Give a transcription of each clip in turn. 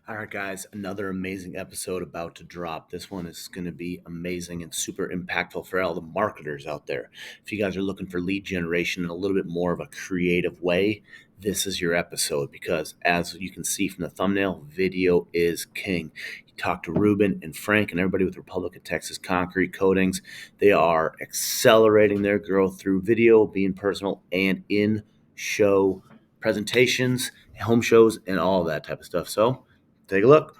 All right, guys, another amazing episode about to drop. This one is going to be amazing and super impactful for all the marketers out there. If you guys are looking for lead generation in a little bit more of a creative way, this is your episode because, as you can see from the thumbnail, video is king. You talk to Ruben and Frank and everybody with Republic of Texas Concrete Coatings. They are accelerating their growth through video, being personal, and in show presentations, home shows, and all that type of stuff. So, take a look.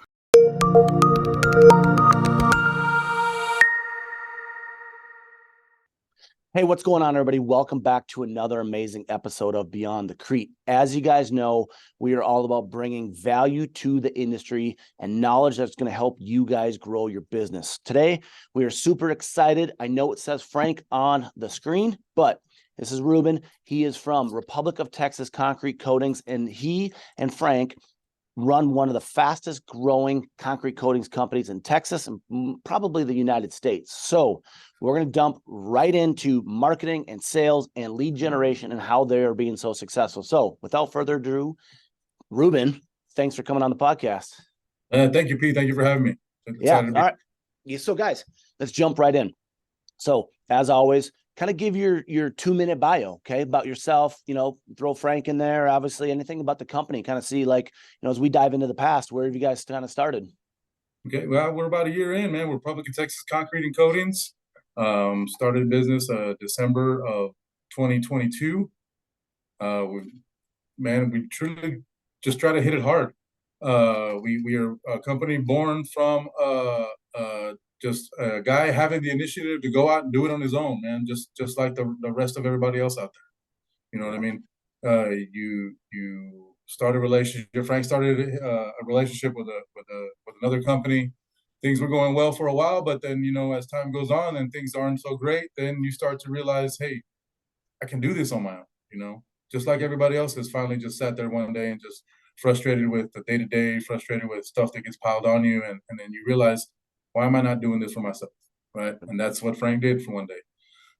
Hey, what's going on, everybody? Welcome back to another amazing episode of Beyond the Crete. As you guys know, we are all about bringing value to the industry and knowledge that's going to help you guys grow your business. Today, we are super excited. I know it says Frank on the screen, but this is Ruben. He is from Republic of Texas Concrete Coatings, and he and Frank run one of the fastest growing concrete coatings companies in Texas and probably the United States. So we're going to dump right into marketing and sales and lead generation and how they are being so successful. So without further ado, Ruben, thanks for coming on the podcast. Thank you, Pete. Thank you for having me. Yeah. All right. Yeah, so guys, let's jump right in. So as always, kind of give your 2-minute bio, okay, about yourself, throw Frank in there, obviously anything about the company, kind of see as we dive into the past, where have you guys kind of started? Okay, well, we're about a year in, man. We're Republic of Texas Concrete and Coatings. Started business December of 2022. We truly just try to hit it hard. We are a company born from just a guy having the initiative to go out and do it on his own, man. Just like the rest of everybody else out there. You know what I mean? You start a relationship. Frank started a relationship with another company. Things were going well for a while, but then as time goes on and things aren't so great, then you start to realize, hey, I can do this on my own. Just like everybody else has finally just sat there one day and just frustrated with the day-to-day, frustrated with stuff that gets piled on you, and then you realize, why am I not doing this for myself, right? And that's what Frank did for one day.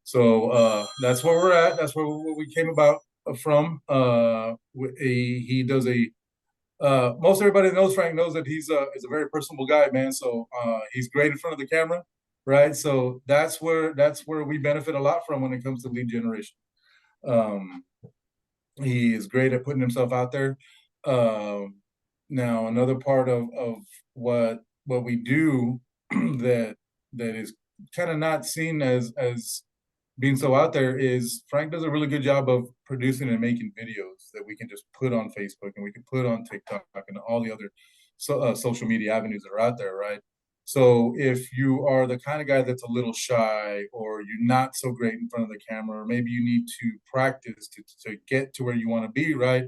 So that's where we're at. That's where we came about from. He does most everybody that knows Frank knows that he's a very personable guy, man. So he's great in front of the camera, right? So that's where we benefit a lot from when it comes to lead generation. He is great at putting himself out there. Now another part of what we do that is kind of not seen as being so out there is Frank does a really good job of producing and making videos that we can just put on Facebook and we can put on TikTok and all the other social media avenues that are out there, right? So if you are the kind of guy that's a little shy, or you're not so great in front of the camera, or maybe you need to practice to get to where you want to be, right?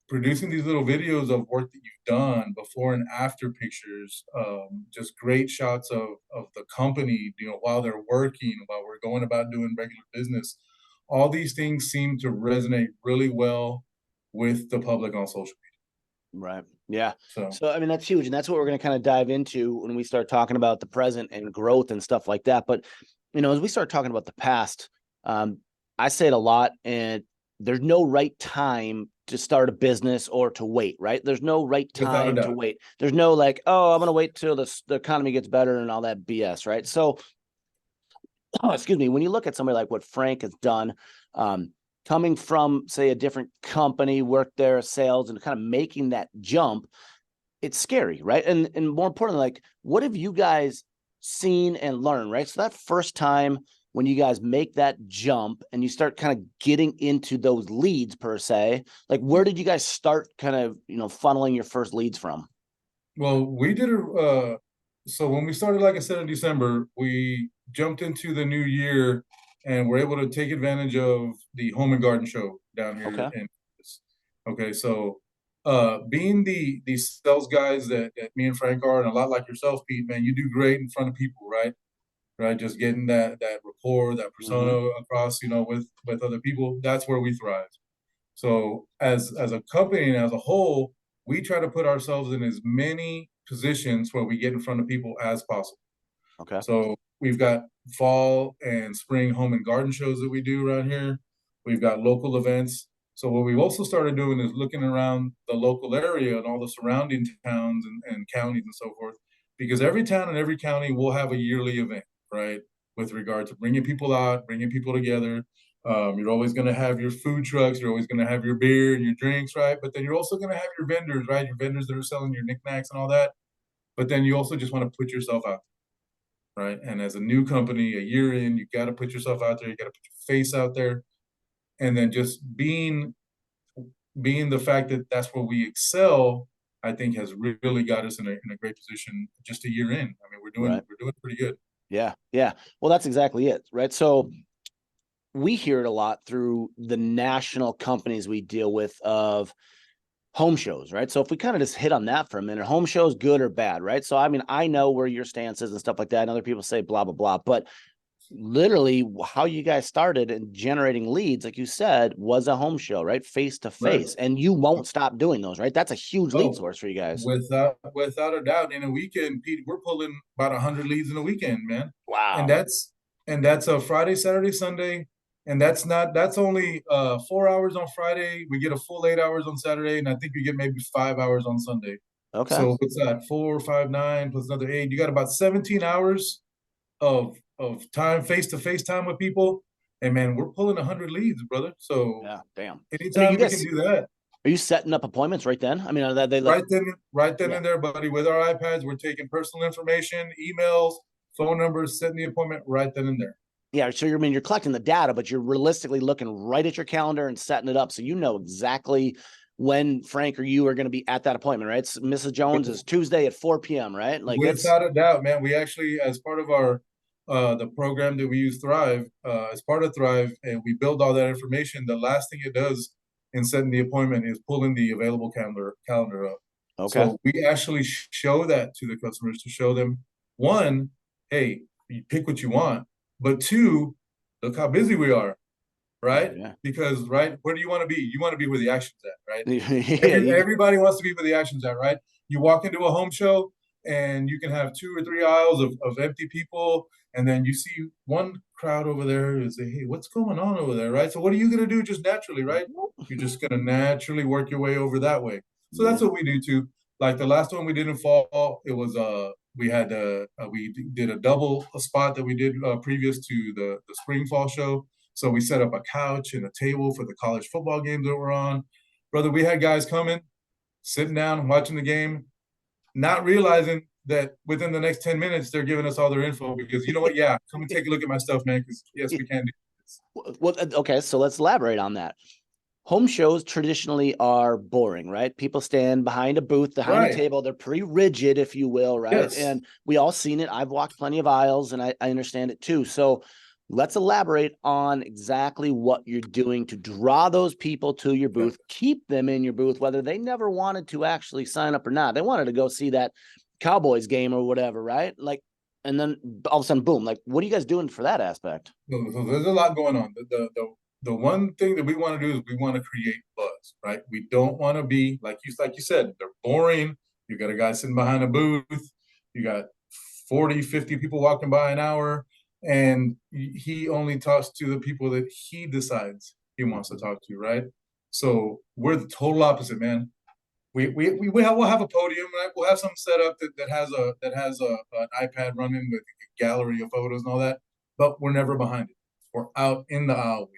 Producing these little videos of work that you've done, before and after pictures, just great shots of the company, while they're working, while we're going about doing regular business. All these things seem to resonate really well with the public on social media. Right. Yeah. So I mean, that's huge. And that's what we're going to kind of dive into when we start talking about the present and growth and stuff like that. But, as we start talking about the past, I say it a lot, and there's no right time to start a business or to wait, right? There's no right time to wait. There's no like, oh, I'm going to wait till the economy gets better and all that BS, right? So, excuse me, when you look at somebody like what Frank has done, coming from, say, a different company, worked there, sales, and kind of making that jump, it's scary, right? And more importantly, like, what have you guys seen and learned, right? So that first time when you guys make that jump and you start kind of getting into those leads per se, like, where did you guys start kind of, funneling your first leads from? Well, we did so when we started, like I said, in December, we jumped into the new year and we're able to take advantage of the Home and Garden Show down here. Okay. Okay, so being the sales guys that me and Frank are, and a lot like yourself, Pete, man, you do great in front of people, right? Right, just getting that rapport, that persona across, with other people. That's where we thrive. So as a company and as a whole, we try to put ourselves in as many positions where we get in front of people as possible. Okay. So we've got fall and spring home and garden shows that we do around here. We've got local events. So what we've also started doing is looking around the local area and all the surrounding towns and counties and so forth, because every town and every county will have a yearly event, right? With regard to bringing people out, bringing people together. You're always going to have your food trucks. You're always going to have your beer and your drinks, right? But then you're also going to have your vendors, right? Your vendors that are selling your knickknacks and all that. But then you also just want to put yourself out, right? And as a new company, a year in, you got to put yourself out there. You got to put your face out there, and then just being the fact that that's where we excel, I think has really got us in a great position just a year in. I mean, Right. we're doing pretty good. Yeah. Yeah. Well, that's exactly it. Right. So we hear it a lot through the national companies we deal with of home shows, right? So if we kind of just hit on that for a minute, home shows, good or bad, right? So, I mean, I know where your stance is and stuff like that. And other people say blah, blah, blah, but literally how you guys started and generating leads, like you said, was a home show, right? Face to Right. face. And you won't stop doing those, right? That's a huge lead Oh, source for you guys. without a doubt, in a weekend, Pete, we're pulling about 100 leads in a weekend, man. And Wow. that's a Friday, Saturday, Sunday, and that's only 4 hours on Friday. We get a full 8 hours on Saturday, and I think we get maybe 5 hours on Sunday. Okay. So what's that? 4, 5, 9 plus another 8. You got about 17 hours of time, face to face time with people. And man, we're pulling 100 leads, brother. So Yeah. Damn. And are you anytime we can guys, do that, are you setting up appointments right then? I mean, are they like, right then yeah. and there, buddy. With our iPads, we're taking personal information, emails, phone numbers, setting the appointment right then and there. Yeah, so you're collecting the data, but you're realistically looking right at your calendar and setting it up so you know exactly when Frank or you are going to be at that appointment, right? It's Mrs. Jones is Tuesday at 4 p.m., right? Like it's Without a doubt, man. We actually, as part of our the program that we use, Thrive, as part of Thrive, and we build all that information. The last thing it does in setting the appointment is pulling the available calendar up. okay. So we actually show that to the customers to show them, one, hey, you pick what you want, but two, look how busy we are, right? Yeah. Because right, where do you want to be? You want to be where the action's at, right? Yeah, Everybody wants to be where the action's at, right? You walk into a home show and you can have 2 or 3 aisles of empty people, and then you see one crowd over there and say, hey, what's going on over there, right? So what are you going to do just naturally, right? You're just going to naturally work your way over that way. So that's what we do too. Like the last one we did in fall, it was we did a double a spot that we did previous to the spring fall show. So we set up a couch and a table for the college football games that we're on. Brother, we had guys coming, sitting down, watching the game, not realizing that within the next 10 minutes, they're giving us all their info because you know what? Yeah, come and take a look at my stuff, man, because yes, we can do this. Well, okay, so let's elaborate on that. Home shows traditionally are boring, right? People stand behind a booth, behind a table. They're pretty rigid, if you will, right? Yes. And we all seen it. I've walked plenty of aisles and I understand it too. So let's elaborate on exactly what you're doing to draw those people to your booth, keep them in your booth, whether they never wanted to actually sign up or not. They wanted to go see that Cowboys game or whatever, right? Like, and then all of a sudden, boom, like, what are you guys doing for that aspect? So there's a lot going on. The one thing that we want to do is we want to create buzz, right? We don't want to be like you said, they're boring. You got a guy sitting behind a booth. You got 40, 50 people walking by an hour, and he only talks to the people that he decides he wants to talk to, right? So we're the total opposite, man. We'll have a podium, right? We'll have something set up that has an iPad running with a gallery of photos and all that, but we're never behind it. We're out in the alleyways.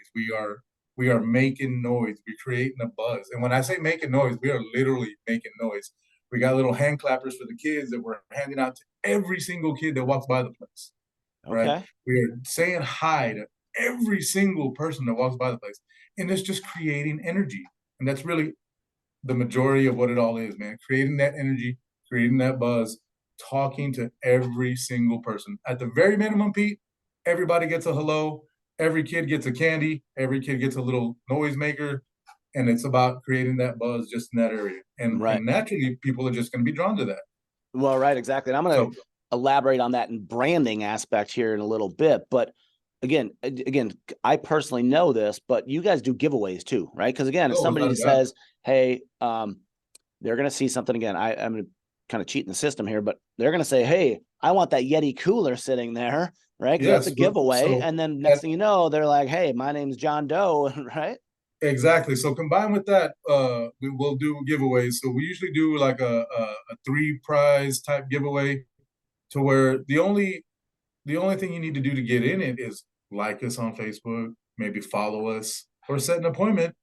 We are making noise. We're creating a buzz. And when I say making noise, we are literally making noise. We got little hand clappers for the kids that we're handing out to every single kid that walks by the place. Right? Okay. We are saying hi to every single person that walks by the place. And it's just creating energy. And that's really the majority of what it all is, man. Creating that energy, creating that buzz, talking to every single person. At the very minimum, Pete, everybody gets a hello. Every kid gets a candy. Every kid gets a little noisemaker. And it's about creating that buzz just in that area. And naturally, people are just going to be drawn to that. Well, right, exactly. And I'm going to elaborate on that in branding aspect here in a little bit. But again, I personally know this, but you guys do giveaways too, right? Because again, if somebody says, hey, they're going to see something again, I'm kind of cheating the system here, but they're going to say, hey, I want that Yeti cooler sitting there, right? Because that's a giveaway. And then next thing you know, they're like, hey, my name's John Doe, right? Exactly. So combined with that, we will do giveaways. So we usually do like a three prize type giveaway to where the only thing you need to do to get in it is like us on Facebook, maybe follow us, or set an appointment,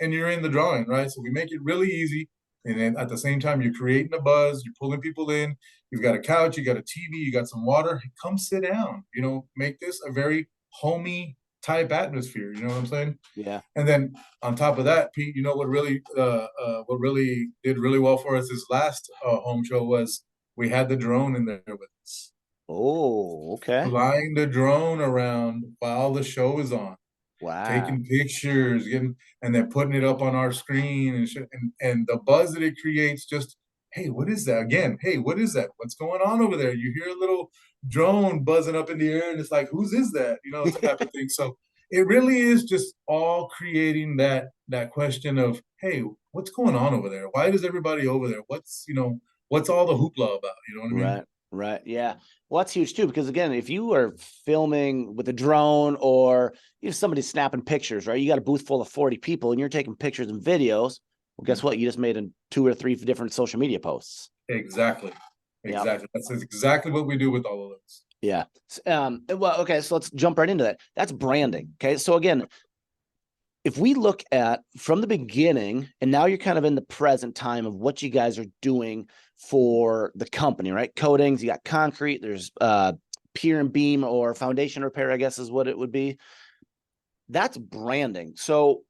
and you're in the drawing, right? So we make it really easy. And then at the same time, you're creating a buzz, you're pulling people in. You've got a couch, you got a TV, you got some water. Come sit down. Make this a very homey type atmosphere. You know what I'm saying? Yeah. And then on top of that, Pete, what really did really well for us this last home show was we had the drone in there with us, Oh, okay. flying the drone around while the show is on, Wow. taking pictures, and then putting it up on our screen and the buzz that it creates. Just, hey, what is that? Again, hey, what is that? What's going on over there? You hear a little drone buzzing up in the air, and it's like, whose is that? Type of thing. So it really is just all creating that question of, hey, what's going on over there? Why is everybody over there? What's all the hoopla about? You know what I mean? Right. Right. Yeah. Well, that's huge too, because again, if you are filming with a drone or if somebody's snapping pictures, right? You got a booth full of 40 people and you're taking pictures and videos. Well, guess what? You just made 2 or 3 different social media posts. Exactly. Yeah. Exactly. That's exactly what we do with all of those. Yeah. Well, okay. So let's jump right into that. That's branding. Okay. So again, if we look at from the beginning, and now you're kind of in the present time of what you guys are doing for the company, right? Coatings, you got concrete, there's pier and beam or foundation repair, I guess is what it would be. That's branding. So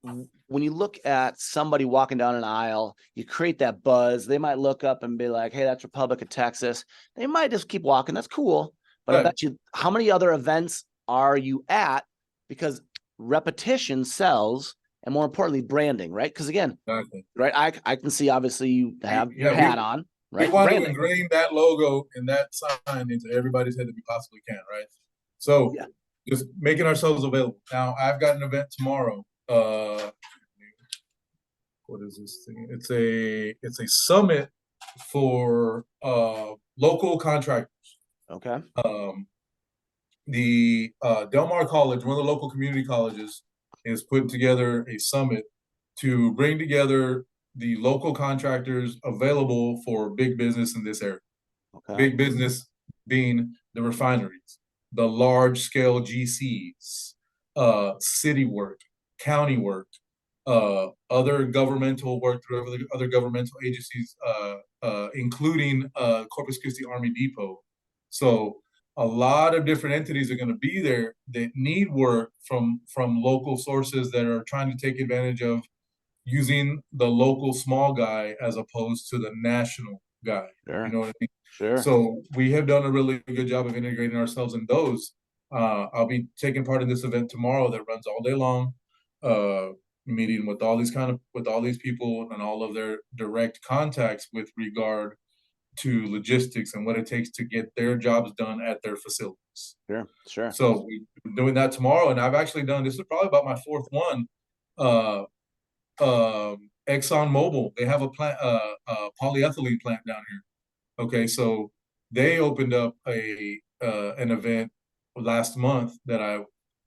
when you look at somebody walking down an aisle, you create that buzz. They might look up and be like, hey, that's Republic of Texas. They might just keep walking. That's cool. But I Right. bet you, how many other events are you at? Because repetition sells, and more importantly, branding, right? Because again, Exactly. right, I can see obviously you have your Yeah, hat on, we right? want to Branding. ingrain that logo and that sign into everybody's head that we possibly can, right? So Yeah. just making ourselves available. Now I've got an event tomorrow. What is this thing? It's a summit for local contractors. Okay. The Del Mar College, one of the local community colleges, is putting together a summit to bring together the local contractors available for big business in this area. Okay. Big business being the refineries, the large scale GCs, city work, county work, other governmental work through other governmental agencies, including Corpus Christi Army Depot. So a lot of different entities are going to be there that need work from local sources that are trying to take advantage of using the local small guy as opposed to the national guy. Sure. You know what I mean? Sure. So we have done a really good job of integrating ourselves in those. I'll be taking part in this event tomorrow that runs all day long, meeting with all these people and all of their direct contacts with regard to logistics and what it takes to get their jobs done at their facilities. Sure. Sure. So we're doing that tomorrow, and I've actually done this is probably about my fourth one. Uh, Exxon Mobil, they have a plant, polyethylene plant down here. Okay, so they opened up an event last month that I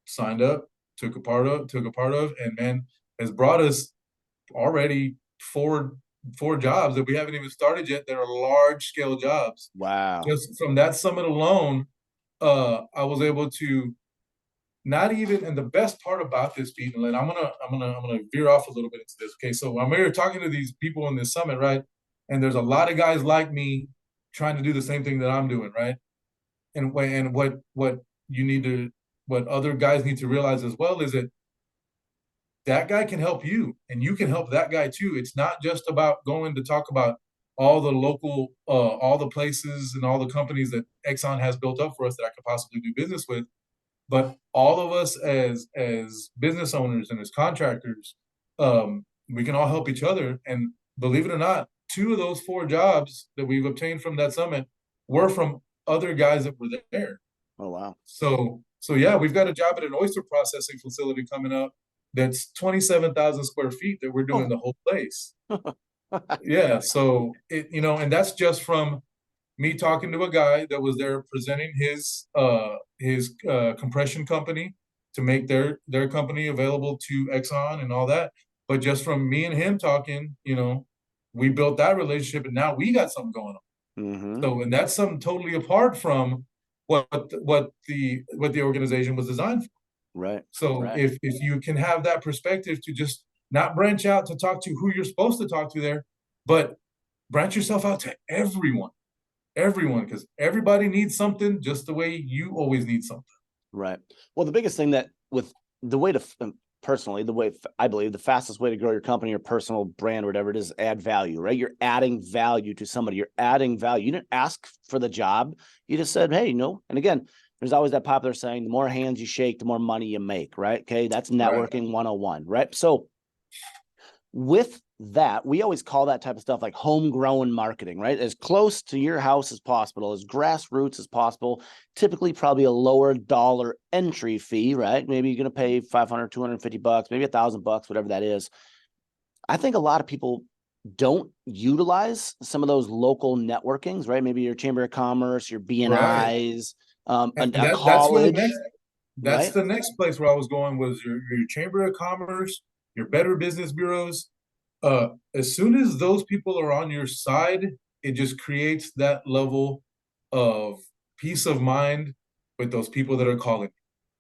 signed up, took a part of, and man, has brought us already four jobs that we haven't even started yet that are large scale jobs. Wow. Just from that summit alone, I was able to not even, and the best part about this, Pete, and I'm gonna veer off a little bit into this. Okay, so when we were talking to these people in this summit, right, and there's a lot of guys like me trying to do the same thing that I'm doing, right, and what you need to, what other guys need to realize as well is that that guy can help you, and you can help that guy too. It's not just about going to talk about all the local, all the places and all the companies that Exxon has built up for us that I could possibly do business with, but all of us as business owners and as contractors, we can all help each other. And believe it or not, 2 of those 4 jobs that we've obtained from that summit were from other guys that were there. Oh, wow. So yeah, we've got a job at an oyster processing facility coming up that's 27,000 square feet that we're doing the whole place. Yeah, so and that's just from me talking to a guy that was there presenting his compression company, to make their company available to Exxon and all that. But just from me and him talking, we built that relationship, and now we got something going on. Mm-hmm. So, and that's something totally apart from what the organization was designed for. Right. So right. if you can have that perspective to just not branch out to talk to who you're supposed to talk to there, but branch yourself out to everyone, because everybody needs something just the way you always need something. Right. Well, the biggest thing that with the way to personally, the way I believe the fastest way to grow your company or personal brand or whatever it is, add value, right? You're adding value to somebody. You're adding value. You didn't ask for the job. You just said, hey, and again, there's always that popular saying, the more hands you shake, the more money you make, right? Okay. That's networking 101, right? So with that, we always call that type of stuff like homegrown marketing, right? As close to your house as possible, as grassroots as possible, typically probably a lower dollar entry fee, right? Maybe you're going to pay $500, $250, maybe $1,000, whatever that is. I think a lot of people don't utilize some of those local networkings, right? Maybe your chamber of commerce, your BNIs, a college. That's the next place where I was going was your chamber of commerce, your better business bureaus. As soon as those people are on your side, it just creates that level of peace of mind with those people that are calling,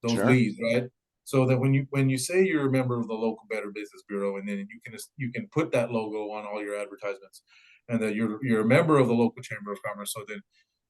those leads, right? So that when you say you're a member of the local Better Business Bureau, and then you can put that logo on all your advertisements, and that you're a member of the local Chamber of Commerce. So then,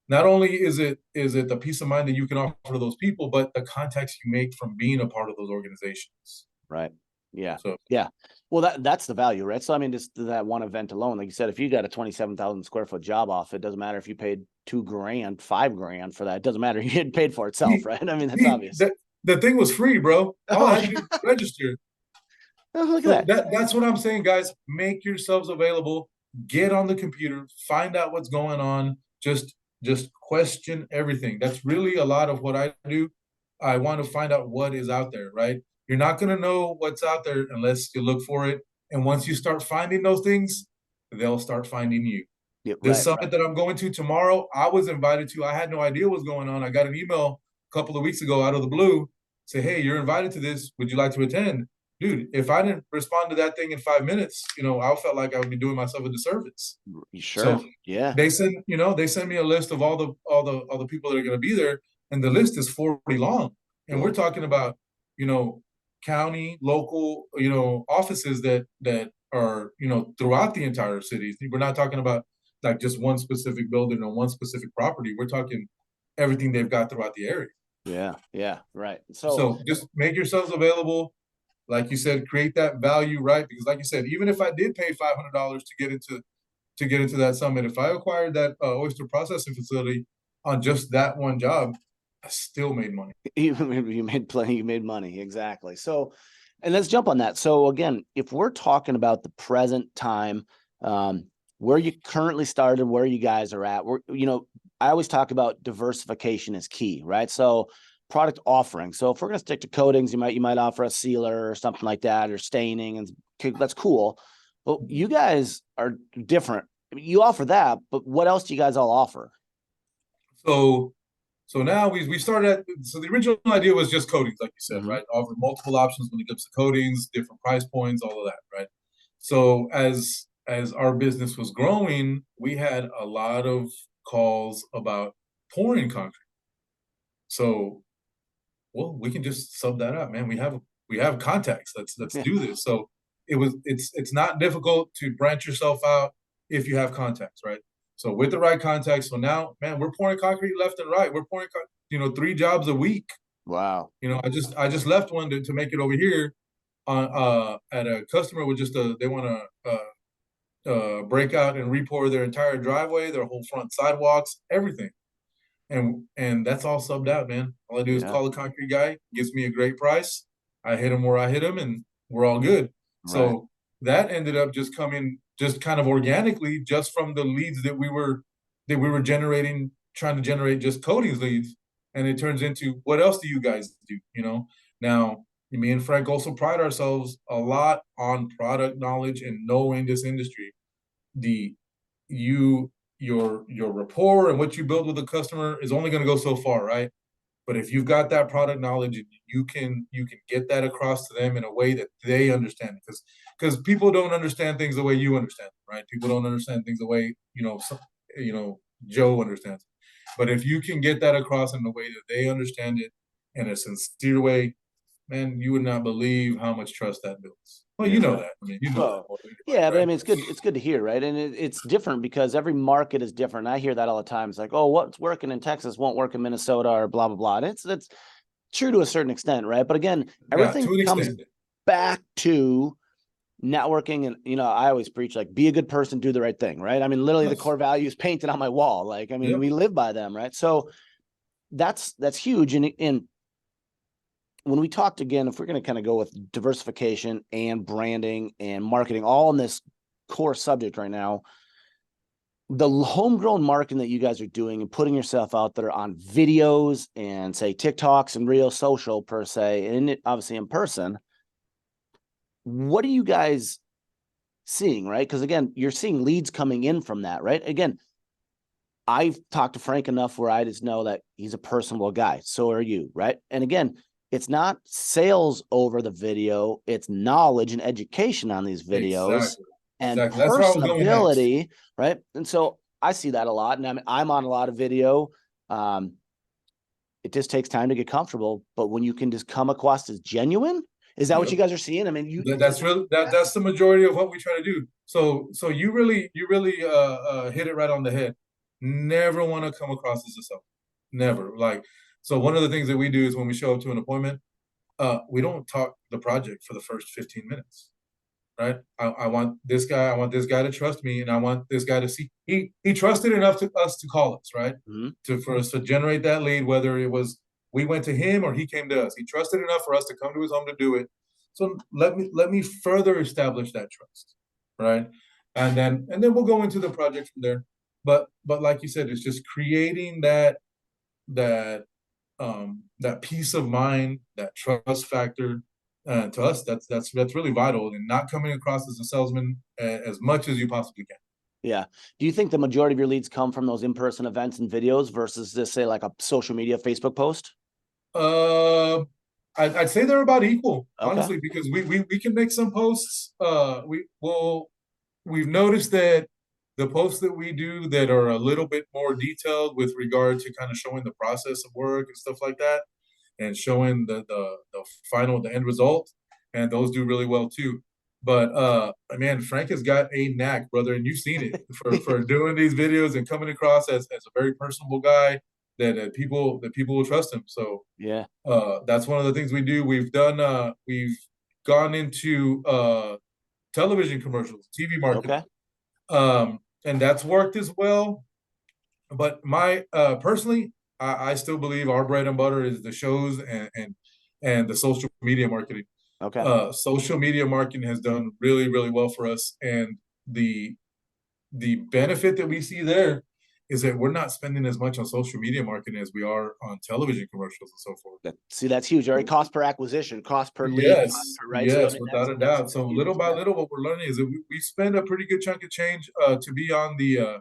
not only is it the peace of mind that you can offer to those people, but the contacts you make from being a part of those organizations. Right. Yeah. So yeah. Well, that's the value, right? So I mean, just that one event alone, like you said, if you got a 27,000 square foot job off, it doesn't matter if you paid $2,000, $5,000 for that. It doesn't matter. You get paid for itself, right? I mean, that's obvious. The thing was free, bro. All I had to do was register. Look at that. That's what I'm saying, guys. Make yourselves available. Get on the computer. Find out what's going on. Just question everything. That's really a lot of what I do. I want to find out what is out there, right? You're not going to know what's out there unless you look for it. And once you start finding those things, they'll start finding you. This summit that I'm going to tomorrow, I was invited to. I had no idea what was going on. I got an email a couple of weeks ago out of the blue, say, hey, you're invited to this. Would you like to attend? Dude, if I didn't respond to that thing in 5 minutes, I felt like I would be doing myself a disservice. Sure. So yeah. They send me a list of all the people that are going to be there, and the list is 40 long. And we're talking about, county, local, offices that are, throughout the entire city. We're not talking about like just one specific building or one specific property. We're talking everything they've got throughout the area. Yeah. Yeah. Right. So just make yourselves available. Like you said, create that value, right? Because like you said, even if I did pay $500 to get into that summit, if I acquired that oyster processing facility on just that one job, I still made money. You made plenty. You made money. Exactly. So, and let's jump on that. So again, if we're talking about the present time, where you currently started, where you guys are at, I always talk about diversification is key, right? So product offering. So if we're going to stick to coatings, you might offer a sealer or something like that, or staining, and that's cool. But you guys are different. I mean, you offer that, but what else do you guys all offer? So now we started at, so the original idea was just coatings, like you said, right? Offer multiple options when it comes to coatings, different price points, all of that, right? So as our business was growing, we had a lot of calls about pouring concrete. So, well, we can just sub that up, man. We have contacts. Let's do this. So it's not difficult to branch yourself out if you have contacts, right? So with the right contacts, so now, man, we're pouring concrete left and right. We're pouring, 3 jobs a week. Wow. I just left one to make it over here on at a customer with they want to break out and repour their entire driveway, their whole front sidewalks, everything. And that's all subbed out, man. All I do is call the concrete guy, gives me a great price. I hit him where I hit him, and we're all good. Right. So that ended up just coming just kind of organically, just from the leads that we were generating, trying to generate just coatings leads. And it turns into, what else do you guys do? Now me and Frank also pride ourselves a lot on product knowledge and knowing this industry. Your rapport and what you build with the customer is only going to go so far, right? But if you've got that product knowledge, you can get that across to them in a way that they understand, because people don't understand things the way you understand them, right? People don't understand things the way Joe understands. But if you can get that across in the way that they understand it, in a sincere way, man, you would not believe how much trust that builds. Well, you know Yeah. that. I mean, you know that Well, more than anybody, yeah, but I right? mean, it's good to hear, right? And it's different because every market is different. I hear that all the time. It's like, oh, what's working in Texas won't work in Minnesota or blah blah blah. And it's true to a certain extent, right? But again, Yeah, everything to an comes extent. back to networking. And I always preach, like, be a good person, do the right thing, right? I mean, literally the Yes. core values painted on my wall. Like, I mean, Yep. we live by them, right? So that's huge. And when we talked again, if we're going to kind of go with diversification and branding and marketing, all in this core subject right now, the homegrown marketing that you guys are doing and putting yourself out there on videos and say TikToks and real social per se, and it obviously in person, what are you guys seeing, right? Because again, you're seeing leads coming in from that, right? Again, I've talked to Frank enough where I just know that he's a personable guy. So are you, right? And again, it's not sales over the video, it's knowledge and education on these videos Exactly. and Exactly. That's where I was going next. personability, right? And so I see that a lot, and I'm on a lot of video. It just takes time to get comfortable, but when you can just come across as genuine, is that what you Yep. guys are seeing? I mean, That's really that's the majority of what we try to do. So you really hit it right on the head. Never want to come across as a self. Never. Like, so one of the things that we do is when we show up to an appointment, we don't talk the project for the first 15 minutes. Right? I want this guy. I want this guy to trust me, and I want this guy to see he trusted enough to us to call us, right? Mhm. For us to generate that lead, whether it was we went to him or he came to us. He trusted enough for us to come to his home to do it. So let me further establish that trust, right? And then we'll go into the project from there. But like you said, it's just creating that peace of mind, that trust factor. To us, that's really vital, and not coming across as a salesman as much as you possibly can. Yeah. Do you think the majority of your leads come from those in-person events and videos versus this, say, like a social media Facebook post? Uh, I'd say they're about equal, Okay. honestly, because we can make some posts. We've noticed that the posts that we do that are a little bit more detailed with regard to kind of showing the process of work and stuff like that, and showing the end result, and those do really well too. But man, Frank has got a knack, brother, and you've seen it for doing these videos and coming across as a very personable guy that people will trust him. So Yeah. that's one of the things we do. We've gone into television commercials, TV marketing, Okay. and that's worked as well. But my personally, I still believe our bread and butter is the shows and the social media marketing. Okay. Social media marketing has done really, really well for us, and the benefit that we see there is that we're not spending as much on social media marketing as we are on television commercials and so forth. See, that's huge. All right. Cost per acquisition, cost per lead, cost Yes, per, right? So I yes, mean, without a that's doubt. So little huge. by Yeah. little, what we're learning is that we spend a pretty good chunk of change to be on the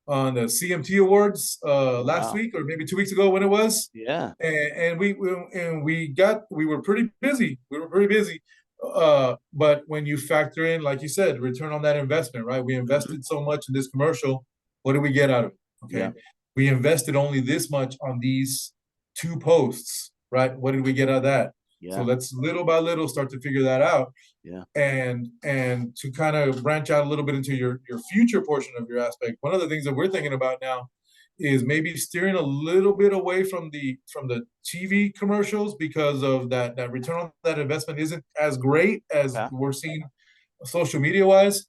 CMT Awards last Wow. week or maybe 2 weeks ago when it was, Yeah. and we were pretty busy. We were pretty busy. But when you factor in, like you said, return on that investment, right? We Mhm. invested so much in this commercial. What did we get out of it? Yeah. Okay, we invested only this much on these two posts, right? What did we get out of that? So Yeah. let's little by little start to figure that out, Yeah. and to kind of branch out a little bit into your future portion of your aspect. One of the things that we're thinking about now is maybe steering a little bit away from the TV commercials, because of that return on that investment isn't as great as Okay. we're seeing social media wise.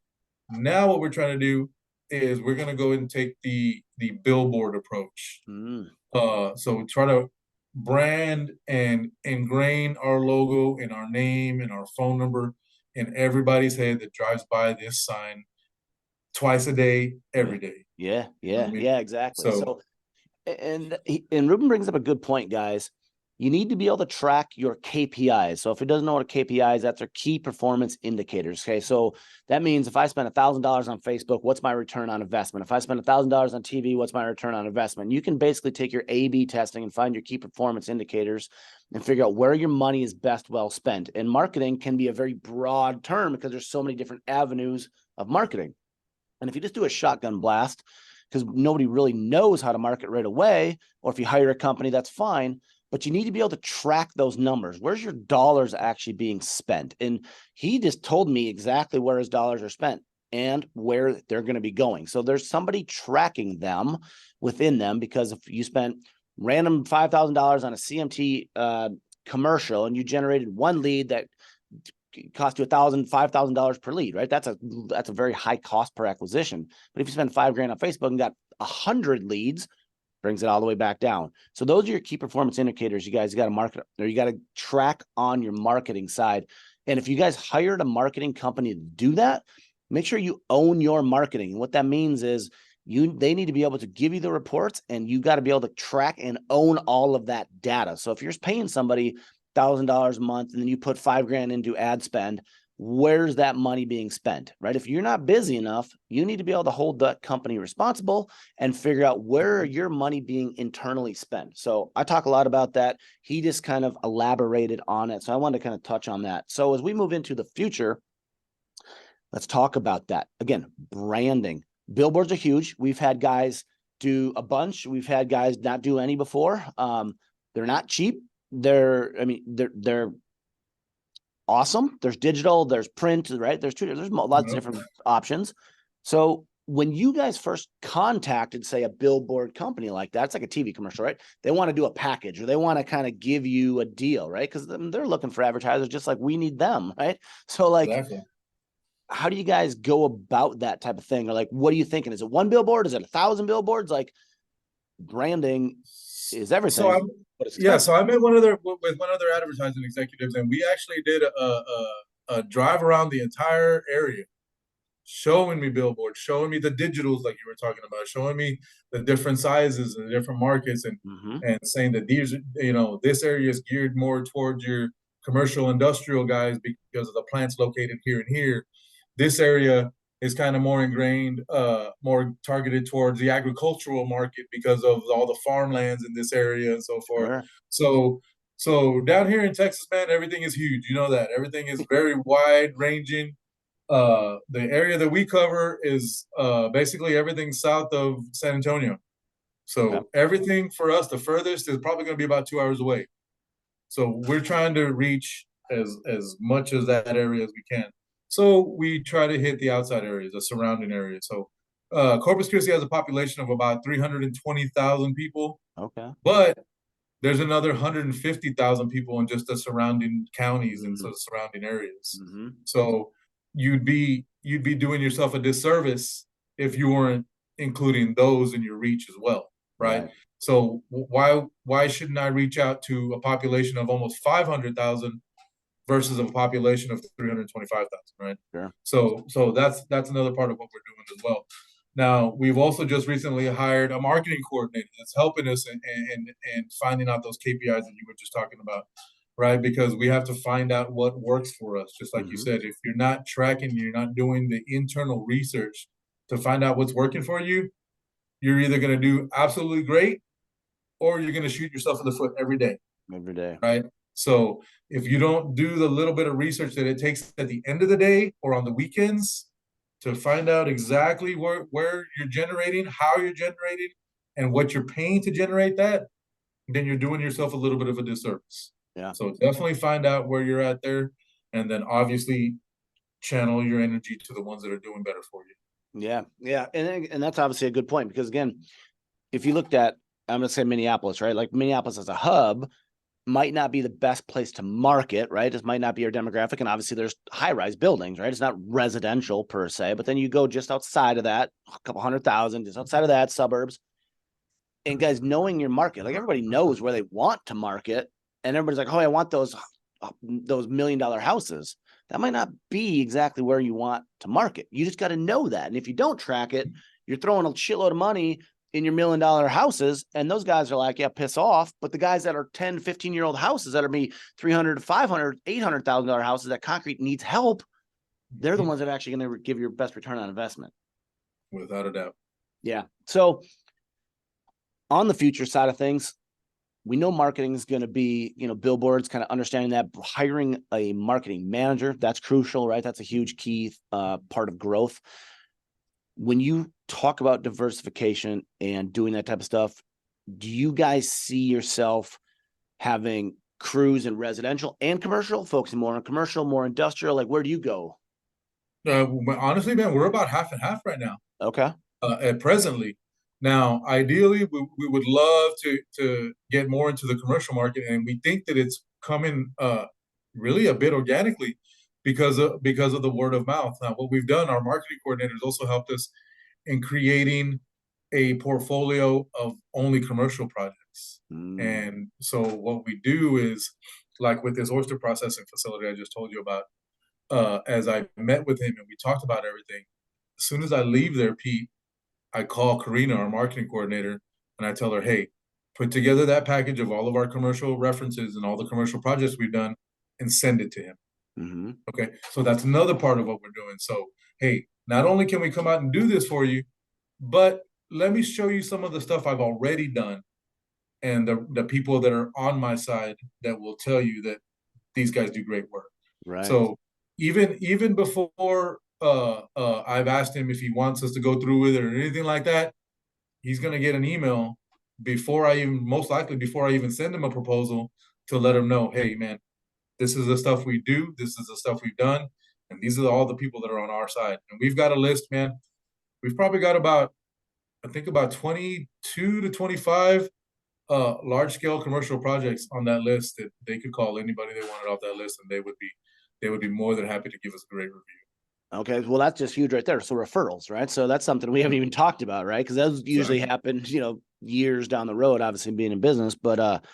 Now what we're trying to do is we're going to go and take the billboard approach. Mm. So try to brand and ingrain our logo and our name and our phone number in everybody's head that drives by this sign twice a day, Yeah. every day. Yeah. You know what Yeah. I mean? Yeah. Exactly. So So, and Ruben brings up a good point, guys. you need to be able to track your KPIs. So if it doesn't know what a KPI is, that's our key performance indicators. Okay. So that means if I spend $1,000 on Facebook, what's my return on investment? If I spend $1,000 on TV, what's my return on investment? You can basically take your A/B testing and find your key performance indicators and figure out where your money is best well spent. And marketing can be a very broad term because there's so many different avenues of marketing. And if you just do a shotgun blast, because nobody really knows how to market right away, or if you hire a company, that's fine. But you need to be able to track those numbers. Where's your dollars actually being spent? And he just told me exactly where his dollars are spent and where they're going to be going. So there's somebody tracking them within them, because if you spent random $5,000 on a CMT commercial and you generated one lead that cost you $1,000, $5,000 per lead, right? That's a very high cost per acquisition. But if you spend $5,000 on Facebook and got 100 leads, brings it all the way back down. So those are your key performance indicators. You guys got to market, or you got to track on your marketing side. And if you guys hired a marketing company to do that, make sure you own your marketing. And what that means is they need to be able to give you the reports, and you got to be able to track and own all of that data. So if you're paying somebody $1,000 a month and then you put $5,000 into ad spend, where's that money being spent, right? If you're not busy enough, you need to be able to hold that company responsible and figure out where your money being internally spent. So I talk a lot about that. He just kind of elaborated on it. So I wanted to kind of touch on that. So as we move into the future, let's talk about that. Again, branding. Billboards are huge. We've had guys do a bunch. We've had guys not do any before. They're not cheap. They're awesome. There's digital, there's print, right? There's lots of different options. So when you guys first contacted, say, a billboard company like that, it's like a TV commercial, right? They want to do a package, or they want to kind of give you a deal, right? Because they're looking for advertisers just like we need them, right? So like, exactly. How do you guys go about that type of thing? Or like, what are you thinking? Is it one billboard? Is it 1,000 billboards? Like, branding is everything. So I met one other advertising executives, and we actually did a drive around the entire area, showing me billboards, showing me the digitals like you were talking about, showing me the different sizes and the different markets, and and saying that these, this area is geared more towards your commercial industrial guys because of the plants located here and here. This area is kind of more ingrained, more targeted towards the agricultural market because of all the farmlands in this area and so forth. Sure. So down here in Texas, man, everything is huge. You know that. Everything is very wide ranging. The area that we cover is basically everything south of San Antonio. So everything for us, the furthest is probably going to be about 2 hours away. So we're trying to reach as much of that area as we can. So we try to hit the outside areas, the surrounding areas. So Corpus Christi has a population of about 320,000 people. Okay. But there's another 150,000 people in just the surrounding counties and so surrounding areas. So you'd be doing yourself a disservice if you weren't including those in your reach as well, right? So why shouldn't I reach out to a population of almost 500,000 versus a population of 325,000, right? Sure. So that's another part of what we're doing as well. Now, we've also just recently hired a marketing coordinator that's helping us in finding out those KPIs that you were just talking about, right? Because we have to find out what works for us. Just like you said, if you're not tracking, you're not doing the internal research to find out what's working for you, you're either going to do absolutely great or you're going to shoot yourself in the foot every day. Every day. Right? So if you don't do the little bit of research that it takes at the end of the day or on the weekends to find out exactly where you're generating, how you're generating, and what you're paying to generate that, then you're doing yourself a little bit of a disservice. Yeah. So definitely find out where you're at there, and then obviously channel your energy to the ones that are doing better for you. Yeah. Yeah. And that's obviously a good point, because again, if you looked at, I'm going to say Minneapolis, right? Like Minneapolis as a hub might not be the best place to market, right? This might not be your demographic. And obviously there's high-rise buildings, right? It's not residential per se, but then you go just outside of that, a couple 100,000, just outside of that, suburbs. And guys, knowing your market, like everybody knows where they want to market. And everybody's like, oh, I want those $1 million houses. That might not be exactly where you want to market. You just got to know that. And if you don't track it, you're throwing a shitload of money in your $1 million houses, and those guys are like, yeah, piss off. But the guys that are 10, 15-year-old houses that are be $300 to $500, $800,000 houses that concrete needs help, they're the ones that are actually going to give your best return on investment. Without a doubt. Yeah. So on the future side of things, we know marketing is going to be, billboards, kind of understanding that, hiring a marketing manager. That's crucial, right? That's a huge key part of growth. When you talk about diversification and doing that type of stuff, do you guys see yourself having crews in residential and commercial, focusing more on commercial, more industrial? Like, where do you go? Honestly, man, we're about half and half right now. Okay. At presently. Now, ideally, we would love to get more into the commercial market, and we think that it's coming really a bit organically because of the word of mouth. Now, what we've done, our marketing coordinators also helped us in creating a portfolio of only commercial projects. And so what we do is, like with this oyster processing facility I just told you about, as I met with him and we talked about everything, as soon as I leave there, Pete, I call Karina, our marketing coordinator, and I tell her, hey, put together that package of all of our commercial references and all the commercial projects we've done and send it to him. Mm-hmm. Okay. So that's another part of what we're doing. So, hey, not only can we come out and do this for you, but let me show you some of the stuff I've already done and the people that are on my side that will tell you that these guys do great work. Right. So even before I've asked him if he wants us to go through with it or anything like that, he's gonna get an email most likely before I even send him a proposal to let him know, hey man, this is the stuff we do, this is the stuff we've done, and these are all the people that are on our side. And we've got a list, man. We've probably got about 22 to 25 large scale commercial projects on that list that they could call anybody they wanted off that list, and they would be more than happy to give us a great review. Okay, well, that's just huge right there. So referrals, right? So that's something we haven't even talked about, right? Because those usually happen, years down the road, obviously being in business, but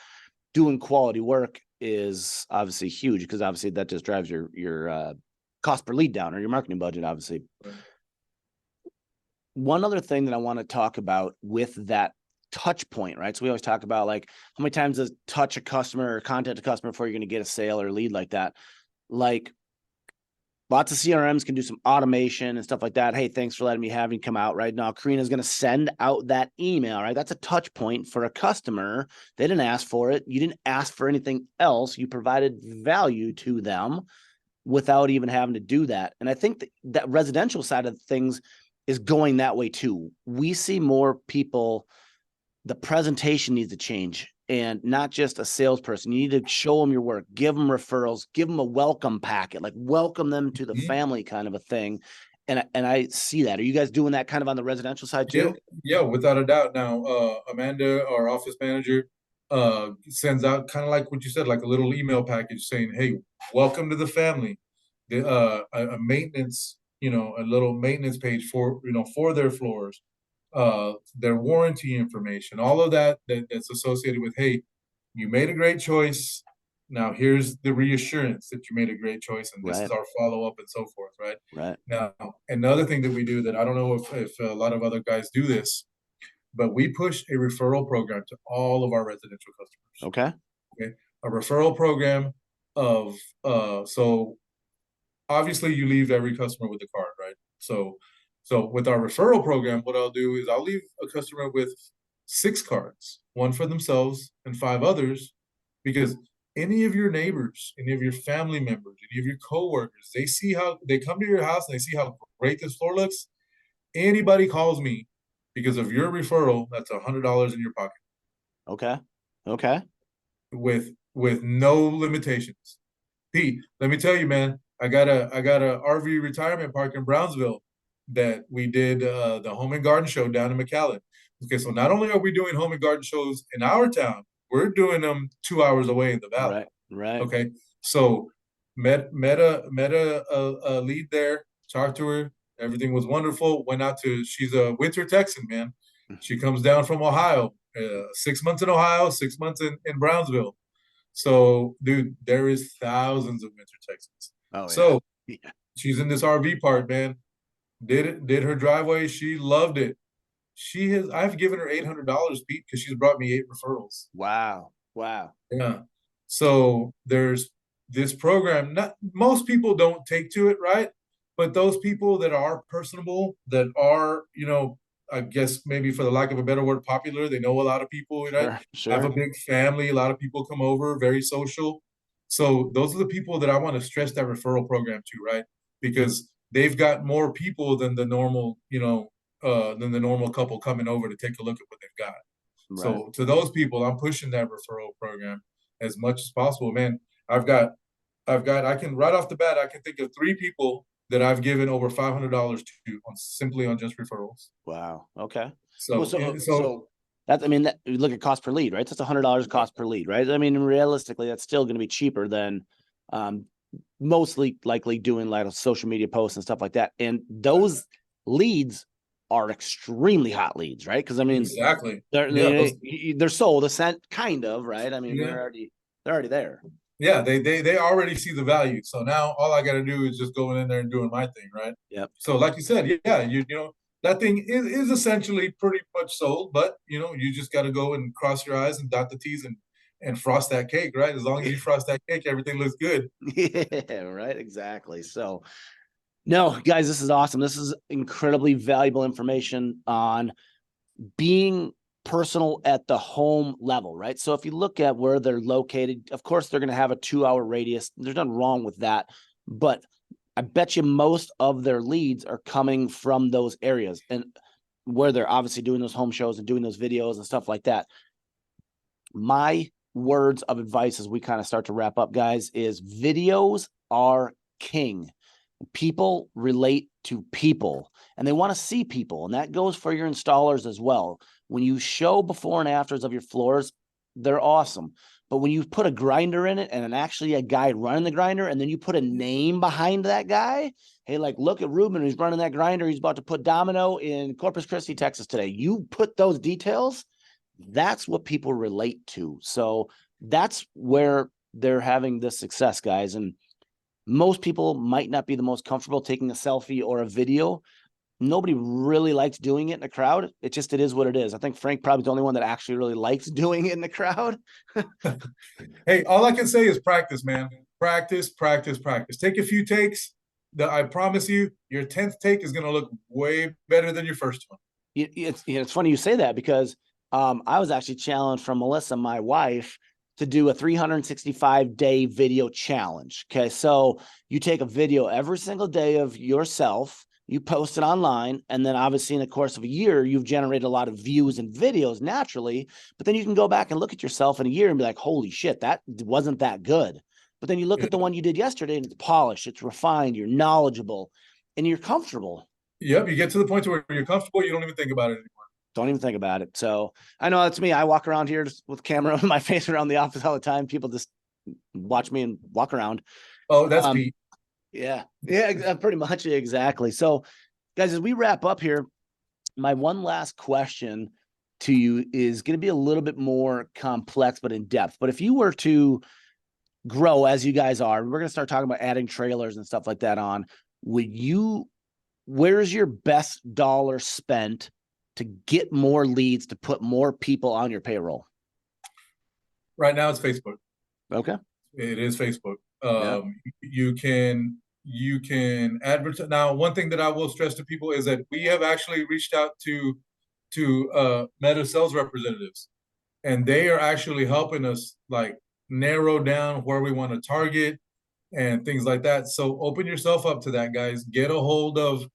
doing quality work is obviously huge because obviously that just drives your cost per lead down or your marketing budget, obviously. Right. One other thing that I want to talk about with that touch point, right? So we always talk about like how many times does touch a customer or contact a customer before you're going to get a sale or a lead like that. Like lots of CRMs can do some automation and stuff like that. Hey, thanks for letting me have you come out right now. Karina's going to send out that email, right? That's a touch point for a customer. They didn't ask for it. You didn't ask for anything else. You provided value to them without even having to do that. And I think that residential side of things is going that way too. We see more people, the presentation needs to change. And not just a salesperson. You need to show them your work, give them referrals, give them a welcome packet, like welcome them to the family kind of a thing. And I see that. Are you guys doing that kind of on the residential side too? Yeah, without a doubt. Now, Amanda, our office manager, sends out kind of like what you said, like a little email package saying, hey, welcome to the family. A maintenance, a little maintenance page for their floors. Their warranty information, all of that's associated with, hey, you made a great choice. Now here's the reassurance that you made a great choice, and this is our follow-up and so forth, right? Right. Now, another thing that we do that I don't know if a lot of other guys do this, but we push a referral program to all of our residential customers. Okay. A referral program of so obviously you leave every customer with a card, right? So with our referral program, what I'll do is I'll leave a customer with 6 cards, one for themselves and 5 others, because any of your neighbors, any of your family members, any of your coworkers, they come to your house and they see how great this floor looks. Anybody calls me because of your referral, that's $100 in your pocket. Okay. With no limitations. Pete, let me tell you, man, I got a RV retirement park in Brownsville that we did the home and garden show down in McAllen. Okay, so not only are we doing home and garden shows in our town, we're doing them 2 hours away in the valley. Right. Okay, so met a lead there, talked to her, everything was wonderful. She's a winter Texan, man. She comes down from Ohio, 6 months in Ohio, 6 months in Brownsville. So, dude, there is thousands of winter Texans. Oh, yeah. So she's in this RV park, man. Did her driveway. She loved it. I've given her $800, Pete, because she's brought me 8 referrals. Wow. Wow. Yeah. So there's this program. Not most people don't take to it, right? But those people that are personable, that are, I guess maybe for the lack of a better word, popular, they know a lot of people, right? Sure. Have a Sure. big family, a lot of people come over, very social. So those are the people that I want to stress that referral program to, right? Because they've got more people than the normal, than the normal couple coming over to take a look at what they've got. Right. So to those people, I'm pushing that referral program as much as possible, man. I can right off the bat, I can think of 3 people that I've given over $500 to simply on just referrals. Wow. Okay. Well, So, so so that's, I mean, that you look at cost per lead, right? That's $100 cost per lead, right? I mean, realistically, that's still going to be cheaper than, um, mostly likely doing like social media posts and stuff like that. And those leads are extremely hot leads, right? Because I mean, exactly, they're yeah, they're sold, a cent, kind of, right? I mean, yeah, they're already there. yeah. They already see the value. So now all I got to do is just going in there and doing my thing, right? Yep. So like you said, yeah, that thing is essentially pretty much sold, but you just got to go and cross your I's and dot the T's and frost that cake, right? As long as you frost that cake, everything looks good. Yeah, right. Exactly. So, no, guys, this is awesome. This is incredibly valuable information on being personal at the home level, right? So if you look at where they're located, of course, they're going to have a 2-hour radius. There's nothing wrong with that. But I bet you most of their leads are coming from those areas, and where they're obviously doing those home shows and doing those videos and stuff like that. My words of advice as we kind of start to wrap up, guys, is videos are king. People relate to people and they want to see people. And that goes for your installers as well. When you show before and afters of your floors, they're awesome. But when you put a grinder in it and actually a guy running the grinder, and then you put a name behind that guy, hey, like, look at Ruben, who's running that grinder. He's about to put domino in Corpus Christi, Texas today. You put those details, that's what people relate to. So that's where they're having this success, guys. And most people might not be the most comfortable taking a selfie or a video. Nobody really likes doing it in a crowd. It is what it is. I think Frank probably the only one that actually really likes doing it in the crowd. Hey, all I can say is practice, man. Practice, practice, practice. Take a few takes. I promise you, your 10th take is going to look way better than your first one. It's funny you say that, because I was actually challenged from Melissa, my wife, to do a 365-day video challenge. Okay, so you take a video every single day of yourself, you post it online, and then obviously in the course of a year, you've generated a lot of views and videos naturally, but then you can go back and look at yourself in a year and be like, holy shit, that wasn't that good. But then you look at the one you did yesterday and it's polished, it's refined, you're knowledgeable, and you're comfortable. Yep, you get to the point where you're comfortable, you don't even think about it anymore. Don't even think about it. So I know that's me. I walk around here just with camera on my face around the office all the time. People just watch me and walk around. Oh, that's Pete. Yeah. Yeah, pretty much. Exactly. So guys, as we wrap up here, my one last question to you is going to be a little bit more complex, but in depth. But if you were to grow as you guys are, we're going to start talking about adding trailers and stuff like that on, where's your best dollar spent to get more leads, to put more people on your payroll? Right now it's Facebook. Okay. It is Facebook. Yeah. You can advertise. Now, one thing that I will stress to people is that we have actually reached out to Meta sales representatives, and they are actually helping us like narrow down where we want to target and things like that. So open yourself up to that, guys. Get a hold of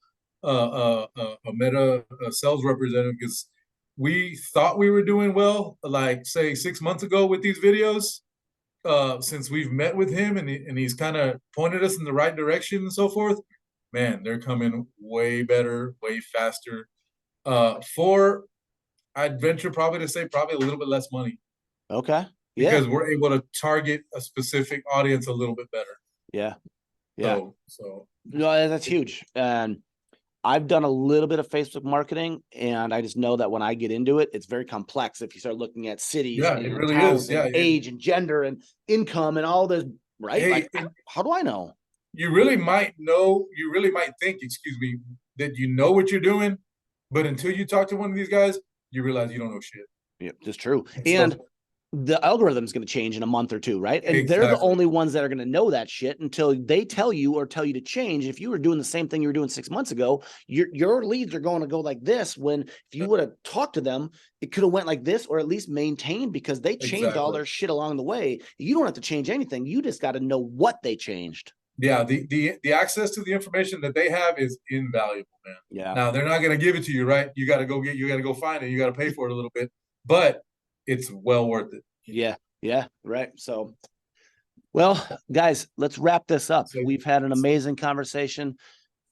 a Meta sales representative, because we thought we were doing well, like say 6 months ago with these videos. Since we've met with him and he's kind of pointed us in the right direction and so forth, man, they're coming way better, way faster. I'd venture probably to say probably a little bit less money. Okay. Yeah. Because we're able to target a specific audience a little bit better. Yeah. Yeah. So no, that's huge. And I've done a little bit of Facebook marketing, and I just know that when I get into it, it's very complex. If you start looking at cities, yeah, and it really towns, is. Yeah, and age and gender and income and all this, right? Hey, like, how do I know? You really might think, excuse me, that you know what you're doing, But until you talk to one of these guys, you realize you don't know shit. Yeah, that's true. So And the algorithm's going to change in a month or two, right? And they're the exactly. only ones that are going to know that shit until they tell you or tell you to change. If you were doing the same thing you were doing 6 months ago, your leads are going to go like this. When if you would have talked to them, it could have went like this, or at least maintained, because they changed all Exactly. their shit along the way. You don't have to change anything. You just got to know what they changed. Yeah, the access to the information that they have is invaluable, man. Yeah. Now they're not gonna give it to you, right? You gotta go find it, you gotta pay for it a little bit, but it's well worth it. Yeah. Yeah. Right. So, well, guys, let's wrap this up. So, We've had an amazing conversation.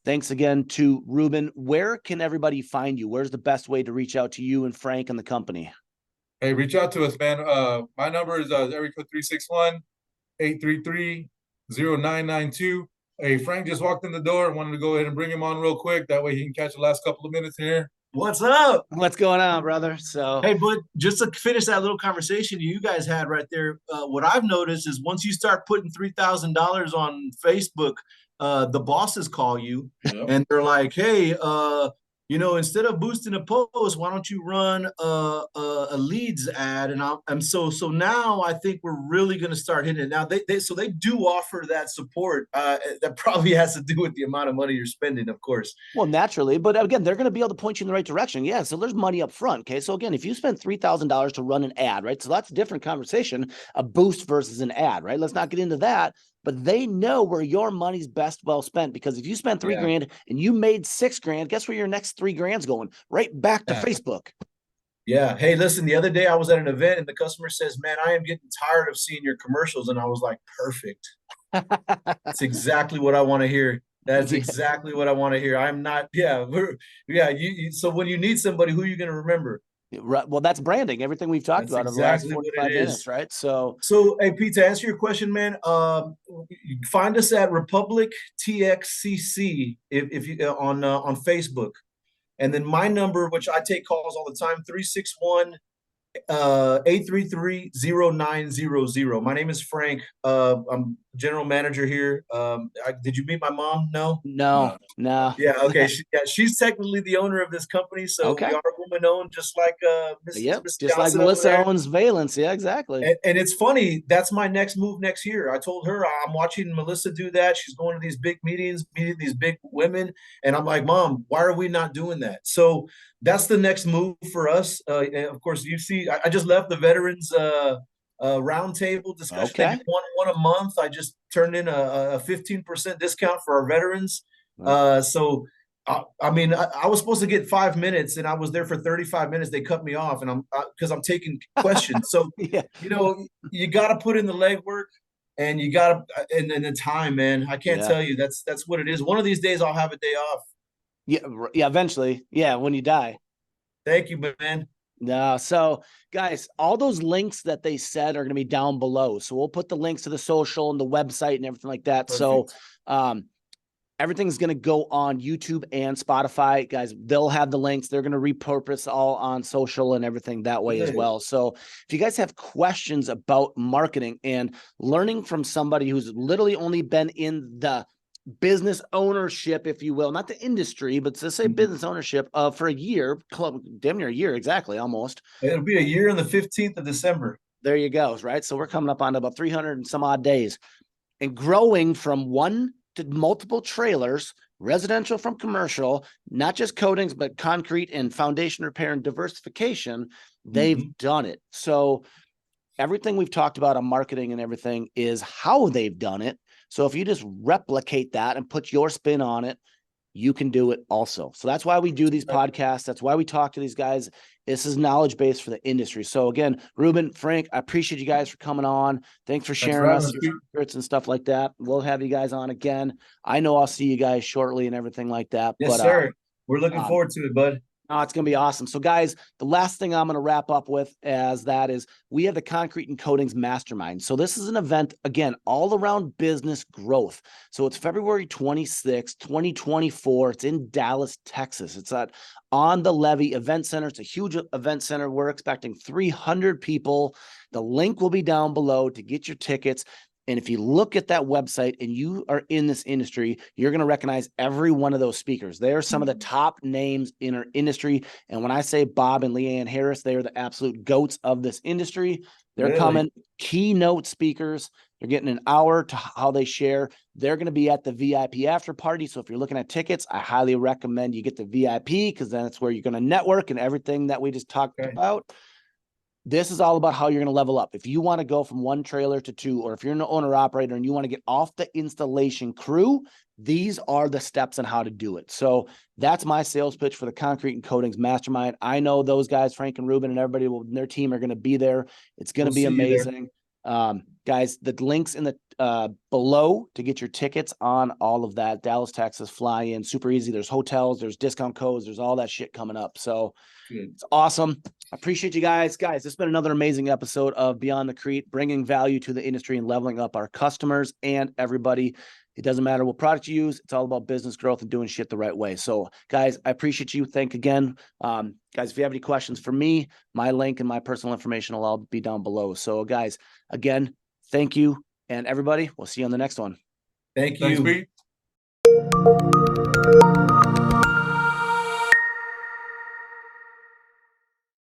Thanks again to Ruben. Where can everybody find you? Where's the best way to reach out to you and Frank and the company? hey, reach out to us, man. My number is area code 361-833-0992. Hey, Frank just walked in the door. Wanted to go ahead and bring him on real quick. That way he can catch the last couple of minutes here. What's up? What's going on, brother? So, Hey, but just to finish that little conversation you guys had right there, what I've noticed is once you start putting $3,000 on Facebook, the bosses call you and they're like, "Hey, instead of boosting a post, why don't you run a leads ad?" And I'm so now I think we're really going to start hitting it. Now they do offer that support. That probably has to do with the amount of money you're spending, of course. well, naturally, but again, they're going to be able to point you in the right direction. Yeah. So there's money up front. Okay. So again, if you spend $3,000 to run an ad, right? So that's a different conversation, a boost versus an ad, right? Let's not get into that. But they know where your money's best well spent, because if you spend $3 grand and you made $6 grand, guess where your next $3 grand's going? Right back to Facebook. Yeah. Hey, listen, the other day I was at an event and the customer says, "Man, I am getting tired of seeing your commercials." And I was like, perfect. That's exactly what I want to hear. That's exactly what I want to hear. I'm not, so when you need somebody, who are you going to remember? Right. Well, that's branding. Everything we've talked about over the last 45 minutes, right? So, hey, Pete, to answer your question, man, find us at Republic TXCC if you on Facebook, and then my number, which I take calls all the time, 361-833-0900. My name is Frank. I'm general manager here. Did you meet my mom? No. No. Yeah. Okay. She's technically the owner of this company, so we are woman owned, just like Miss just Johnson like Melissa owns Valence. Yeah, exactly. And it's funny. That's my next move next year. I told her I'm watching Melissa do that. She's going to these big meetings, meeting these big women, and I'm like, "Mom, why are we not doing that?" So that's the next move for us. And of course, you see, I just left the veterans roundtable discussion. They do one a month. I just turned in a 15% discount for our veterans. So I mean, I was supposed to get 5 minutes, and I was there for 35 minutes. They cut me off, and because I'm taking questions. So you got to put in the legwork, and you got to and the time, man. I can't tell you. That's what it is. One of these days, I'll have a day off. Yeah. Eventually. Yeah. When you die. Thank you, man. No. So, guys, all those links that they said are going to be down below. So we'll put the links to the social and the website and everything like that. Perfect. So, everything's going to go on YouTube and Spotify, guys. They'll have the links. They're going to repurpose all on social and everything that way as well. So if you guys have questions about marketing and learning from somebody who's literally only been in the business ownership, if you will, not the industry, but to say business ownership for a year, damn near a year, exactly, almost. It'll be a year on the 15th of December. There you go, right? So we're coming up on about 300 and some odd days, and growing from one to multiple trailers, residential from commercial, not just coatings, but concrete and foundation repair and diversification. They've done it. So everything we've talked about on marketing and everything is how they've done it. So if you just replicate that and put your spin on it, you can do it also. So that's why we do these podcasts. That's why we talk to these guys. This is knowledge base for the industry. So again, Ruben, Frank, I appreciate you guys for coming on. Thanks for sharing us your secrets and stuff like that. We'll have you guys on again. I know I'll see you guys shortly and everything like that. Yes, sir. We're looking forward to it, bud. Oh, it's going to be awesome. So guys, the last thing I'm going to wrap up with is we have the Concrete and Coatings Mastermind. So this is an event, again, all around business growth. So it's February 26th, 2024. It's in Dallas, Texas. It's at On the Levee Event Center. It's a huge event center. We're expecting 300 people. The link will be down below to get your tickets. And if you look at that website and you are in this industry, you're going to recognize every one of those speakers. They are some of the top names in our industry. And when I say Bob and Leanne Harris, they are the absolute goats of this industry. They're Really? coming keynote speakers. They're getting an hour to how they share. They're going to be at the VIP after party. So if you're looking at tickets, I highly recommend you get the VIP, because then it's where you're going to network and everything that we just talked about. This is all about how you're going to level up. If you want to go from one trailer to two, or if you're an owner operator and you want to get off the installation crew, these are the steps on how to do it. So that's my sales pitch for the Concrete and Coatings Mastermind. I know those guys, Frank and Ruben and everybody, their team are going to be there. It's going to be amazing. Guys, the links in the below to get your tickets on all of that. Dallas, Texas, fly in, super easy. There's hotels, there's discount codes, there's all that shit coming up. So it's awesome. I appreciate you guys. Guys, this has been another amazing episode of Beyond the Crete, bringing value to the industry and leveling up our customers and everybody. It doesn't matter what product you use. It's all about business growth and doing shit the right way. So guys, I appreciate you. Thank again. Guys, if you have any questions for me, my link and my personal information will all be down below. So guys, again, thank you. And everybody, we'll see you on the next one. Thank Thanks, you. Pete.